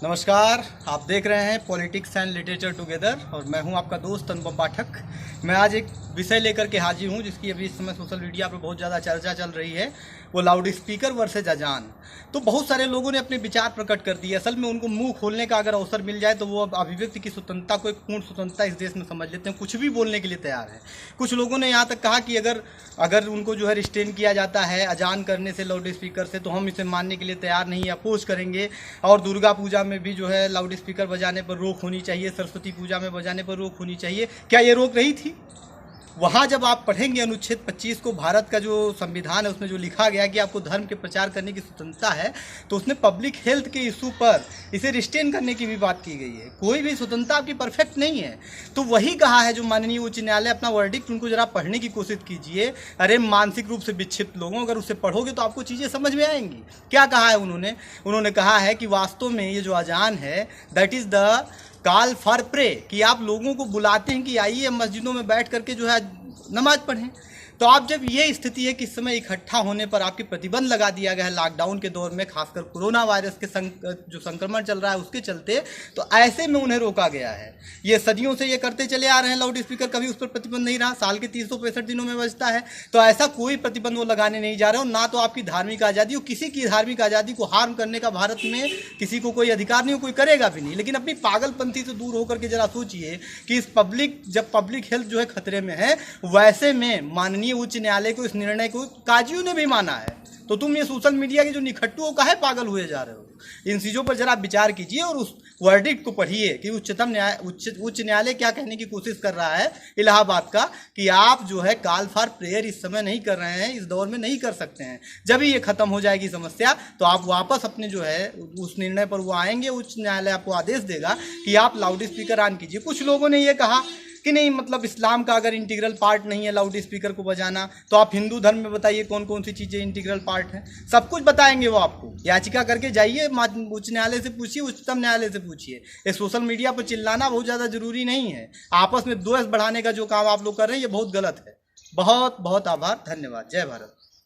नमस्कार, आप देख रहे हैं पॉलिटिक्स एंड लिटरेचर टुगेदर और मैं हूं आपका दोस्त अनुपम पाठक। मैं आज एक विषय लेकर के हाजिर हूं जिसकी अभी इस समय सोशल मीडिया पर बहुत ज़्यादा चर्चा चल रही है, वो लाउड स्पीकर वर्सेज अजान। तो बहुत सारे लोगों ने अपने विचार प्रकट कर दिए। असल में उनको मुंह खोलने का अगर अवसर मिल जाए तो वो अब अभिव्यक्ति की स्वतंत्रता को एक पूर्ण स्वतंत्रता इस देश में समझ लेते हैं, कुछ भी बोलने के लिए तैयार है। कुछ लोगों ने यहाँ तक कहा कि अगर उनको जो है रिस्ट्रेन किया जाता है अजान करने से, लाउड स्पीकर से, तो हम इसे मानने के लिए तैयार नहीं, अपोज करेंगे। और दुर्गा पूजा में भी जो है लाउड स्पीकर बजाने पर रोक होनी चाहिए, सरस्वती पूजा में बजाने पर रोक होनी चाहिए। क्या ये रोक रही थी? वहाँ जब आप पढ़ेंगे अनुच्छेद 25 को, भारत का जो संविधान है उसमें जो लिखा गया कि आपको धर्म के प्रचार करने की स्वतंत्रता है, तो उसमें पब्लिक हेल्थ के इशू पर इसे रिस्ट्रेन करने की भी बात की गई है। कोई भी स्वतंत्रता आपकी परफेक्ट नहीं है। तो वही कहा है जो माननीय उच्च न्यायालय, अपना वर्डिक्ट उनको जरा पढ़ने की कोशिश कीजिए। अरे मानसिक रूप से विक्षिप्त लोगों, अगर उसे पढ़ोगे तो आपको चीज़ें समझ में आएंगी। क्या कहा है उन्होंने कहा है कि वास्तव में ये जो अजान है that is the call for pray, कि आप लोगों को बुलाते हैं कि आइए मस्जिदों में बैठ करके जो है नमाज पढ़ें। तो आप जब ये स्थिति है कि इस समय इकट्ठा होने पर आपकी प्रतिबंध लगा दिया गया है लॉकडाउन के दौर में, खासकर कोरोना वायरस के जो संक्रमण चल रहा है उसके चलते, तो ऐसे में उन्हें रोका गया है। ये सदियों से ये करते चले आ रहे हैं, लाउड स्पीकर, कभी उस पर प्रतिबंध नहीं रहा, साल के 365 दिनों में बजता है। तो ऐसा कोई प्रतिबंध वो लगाने नहीं जा रहे हो, ना तो आपकी धार्मिक आज़ादी, और किसी की धार्मिक आज़ादी को हार्म करने का भारत में किसी को कोई अधिकार नहीं, कोई करेगा भी नहीं। लेकिन अपनी पागलपंथी से दूर होकर के जरा सोचिए कि जब पब्लिक हेल्थ जो है खतरे में है, वैसे में माननीय उच्च न्यायालय को इस निर्णय को काजियों ने भी माना है। तो तुम ये सोशल मीडिया के जो निखट्टू हो, काहे पागल हुए जा रहे हो? इन चीज़ों पर जरा विचार कीजिए और उस वर्डिक्ट को पढ़िए कि उच्च न्यायालय क्या कहने की कोशिश कर रहा है इलाहाबाद का, कि आप जो है कॉल फॉर प्रेयर इस समय नहीं कर रहे हैं, इस दौर में नहीं कर सकते हैं। जब ही ये खत्म हो जाएगी समस्या तो आप वापस अपने जो है उस निर्णय पर वो आएंगे, उच्च न्यायालय आपको आदेश देगा कि आप लाउड स्पीकर ऑन कीजिए। कुछ लोगों ने ये कहा कि नहीं, मतलब इस्लाम का अगर इंटीग्रल पार्ट नहीं है लाउड स्पीकर को बजाना, तो आप हिंदू धर्म में बताइए कौन कौन सी चीज़ें इंटीग्रल पार्ट हैं। सब कुछ बताएंगे वो आपको। याचिका करके जाइए, उच्च न्यायालय से पूछिए, उच्चतम न्यायालय से पूछिए। ये सोशल मीडिया पर चिल्लाना बहुत ज़्यादा जरूरी नहीं है। आपस में द्वेष बढ़ाने का जो काम आप लोग कर रहे हैं ये बहुत गलत है। बहुत बहुत आभार, धन्यवाद। जय भारत।